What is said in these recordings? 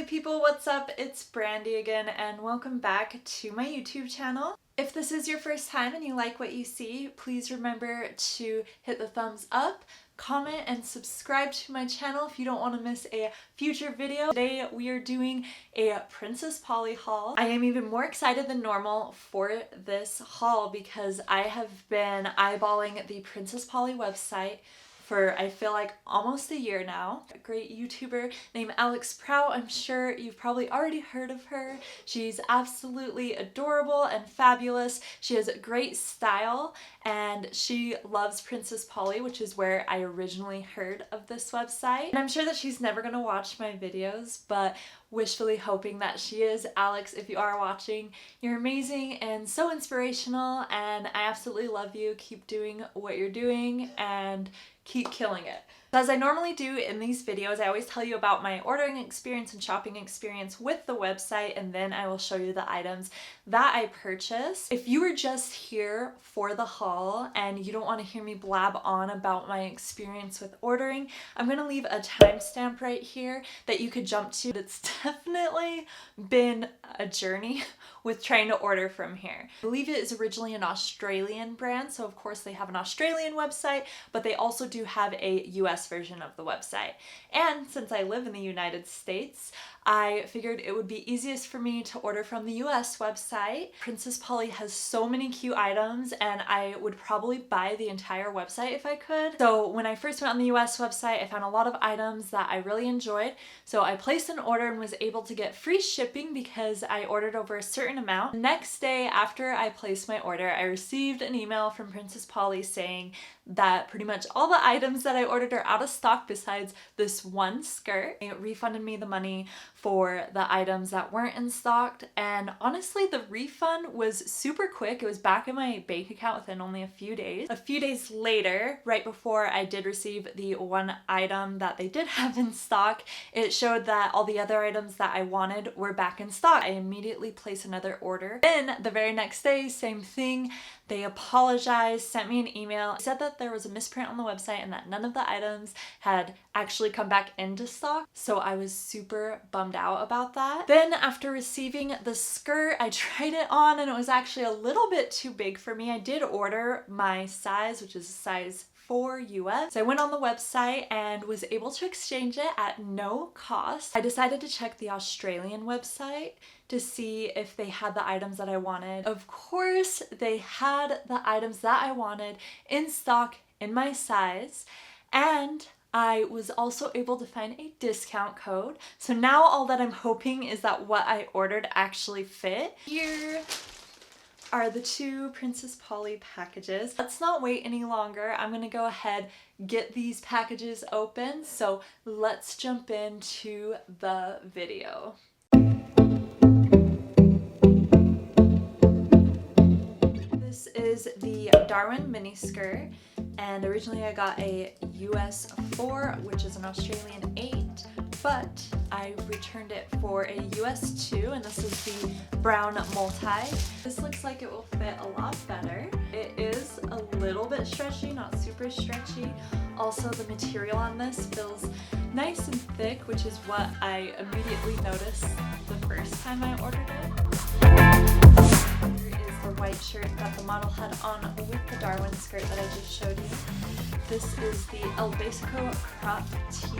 people, what's up? It's Brandy again and welcome back to my YouTube channel. If this is your first time and you like what you see, please remember to hit the thumbs up, comment, and subscribe to my channel if you don't want to miss a future video. Today we are doing a Princess Polly haul. I am even more excited than normal for this haul because I have been eyeballing the Princess Polly website for I feel like almost a year now. A great YouTuber named Alex Prout. I'm sure you've probably already heard of her. She's absolutely adorable and fabulous. She has great style and she loves Princess Polly, which is where I originally heard of this website. And I'm sure that she's never gonna watch my videos, but wishfully hoping that she is. Alex, if you are watching, you're amazing and so inspirational and I absolutely love you. Keep doing what you're doing and keep killing it. As I normally do in these videos, I always tell you about my ordering experience and shopping experience with the website, and then I will show you the items that I purchased. If you were just here for the haul and you don't want to hear me blab on about my experience with ordering, I'm going to leave a timestamp right here that you could jump to. It's definitely been a journey with trying to order from here. I believe it is originally an Australian brand, so of course they have an Australian website, but they also do have a US version of the website. And since I live in the United States, I figured it would be easiest for me to order from the US website. Princess Polly has so many cute items and I would probably buy the entire website if I could. So when I first went on the US website, I found a lot of items that I really enjoyed. So I placed an order and was able to get free shipping because I ordered over a certain amount. The next day after I placed my order, I received an email from Princess Polly saying that pretty much all the items that I ordered are out of stock besides this one skirt. It refunded me the money for the items that weren't in stock, and honestly the refund was super quick. It was back in my bank account within only a few days. A few days later, right before I did receive the one item that they did have in stock, it showed that all the other items that I wanted were back in stock. I immediately placed another order. Then the very next day, same thing. They apologized, sent me an email, said that there was a misprint on the website and that none of the items had actually come back into stock. So I was super bummed out about that. Then after receiving the skirt, I tried it on and it was actually a little bit too big for me. I did order my size, which is a size 4 US. So I went on the website and was able to exchange it at no cost. I decided to check the Australian website to see if they had the items that I wanted. Of course, they had the items that I wanted in stock in my size, and I was also able to find a discount code. So now all that I'm hoping is that what I ordered actually fit. Here are the two Princess Polly packages. Let's not wait any longer. I'm gonna go ahead, get these packages open. So let's jump into the video. This is the Darwin mini skirt, and originally I got a US 4, which is an Australian 8, but I returned it for a US 2, and this is the brown multi. This looks like it will fit a lot better. It is a little bit stretchy, not super stretchy. Also, the material on this feels nice and thick, which is what I immediately noticed the first time I ordered it. Here is the white shirt that the model had on with the Darwin skirt that I just showed you. This is the BASICO crop tee.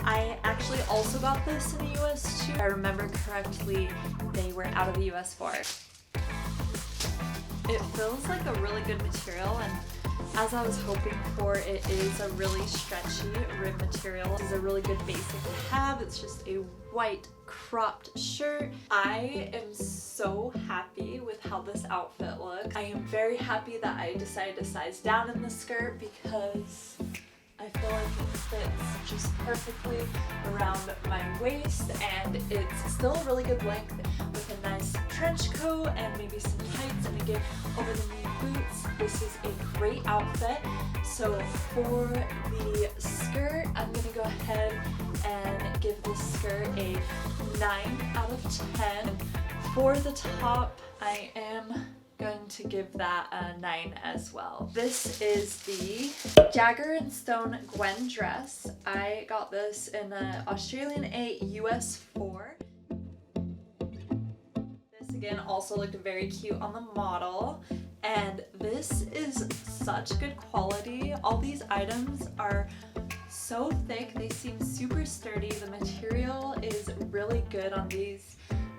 I actually also got this in the US too. If I remember correctly, they were out of the US for it. It feels like a really good material, and as I was hoping for, it is a really stretchy rib material. This is a really good basic to have. It's just a white cropped shirt. I am so happy with how this outfit looks. I am very happy that I decided to size down in the skirt because I feel like it fits just perfectly around my waist, and it's still a really good length with a nice trench coat and maybe some tights and again over the knee boots. This is a great outfit. So for the skirt, I'm gonna go ahead and give this skirt a 9 out of 10. For the top, I am going to give that a 9 as well. This is the Jagger and Stone Gwen dress. I got this in an Australian 8, US 4. This again also looked very cute on the model. And this is such good quality. All these items are so thick, they seem super sturdy. The material is really good on these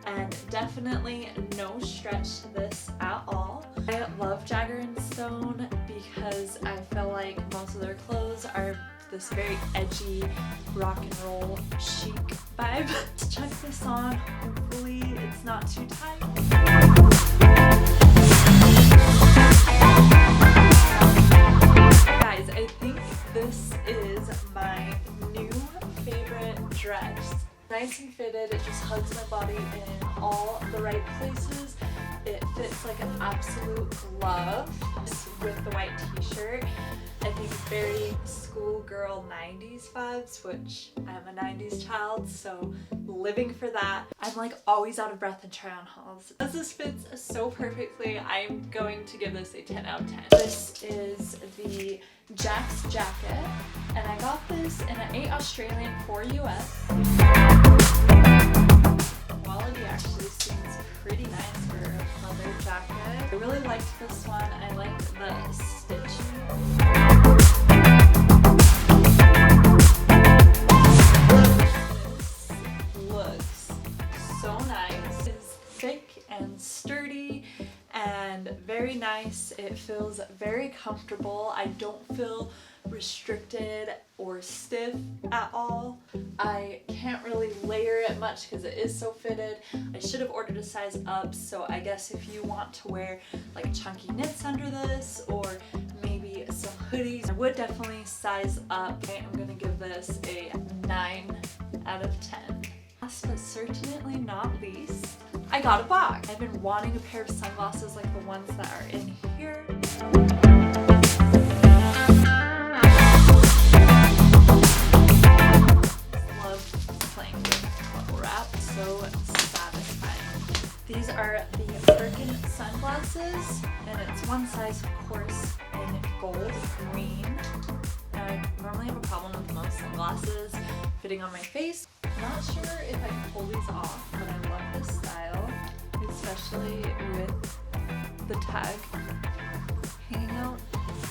and definitely no stretch to this at all. I love Jagger and Stone because I feel like most of their clothes are this very edgy rock and roll chic vibe. Let's check this on. Hopefully it's not too tight. Guys, I think this is my new favorite dress. Nice and fitted, it just hugs my body in all the right places. It fits like an absolute glove with the white t-shirt. I think very schoolgirl 90s vibes, which I'm a 90s child, so living for that. I'm like always out of breath in try-on hauls. As this fits so perfectly, I'm going to give this a 10 out of 10. This is the Jack's jacket, and I got this in an 8 Australian 4 US. The quality actually seems pretty nice for a leather jacket. I really liked this one. I liked the stitching. This looks so nice. It's thick and sturdy and very nice. It feels very comfortable. I don't feel restricted or stiff at all. I can't really layer it much because it is so fitted. I should have ordered a size up, so I guess if you want to wear like chunky knits under this or maybe some hoodies, I would definitely size up. Okay, I'm gonna give this a 9 out of 10. Last but certainly not least, I got a box. I've been wanting a pair of sunglasses like the ones that are in here. So satisfying. These are the BIRKIN sunglasses, and it's one size, of course, in gold green. Now, I normally have a problem with most sunglasses fitting on my face. I'm not sure if I can pull these off, but I love this style, especially with the tag hanging out.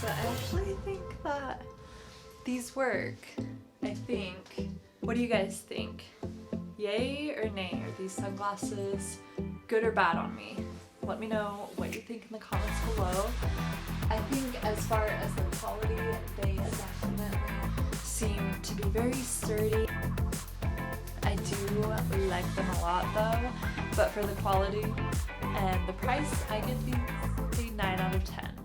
But I actually think that these work. I think. What do you guys think? Yay or nay? Are these sunglasses good or bad on me? Let me know what you think in the comments below. I think as far as the quality, they definitely seem to be very sturdy. I do like them a lot though, but for the quality and the price, I give these a 9 out of 10.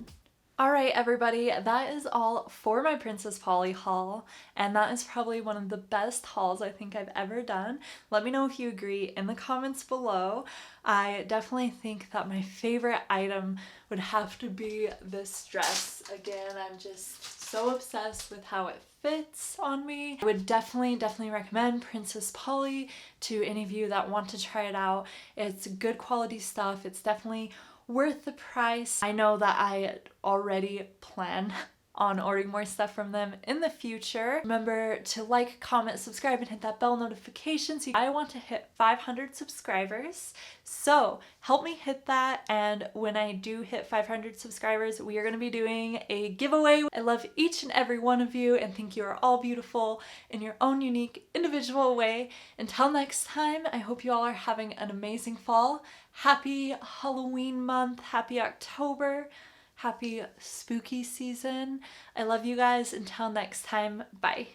Alright everybody, that is all for my Princess Polly haul, and that is probably one of the best hauls I think I've ever done. Let me know if you agree in the comments below. I definitely think that my favorite item would have to be this dress. Again, I'm just so obsessed with how it fits on me. I would definitely recommend Princess Polly to any of you that want to try it out. It's good quality stuff. It's definitely worth the price. I know that I already plan on ordering more stuff from them in the future. Remember to like, comment, subscribe, and hit that bell notification. So I want to hit 500 subscribers. So help me hit that, and when I do hit 500 subscribers, we are going to be doing a giveaway. I love each and every one of you and think you are all beautiful in your own unique individual way. Until next time, I hope you all are having an amazing fall. Happy Halloween month, happy October, happy spooky season. I love you guys. Until next time, bye.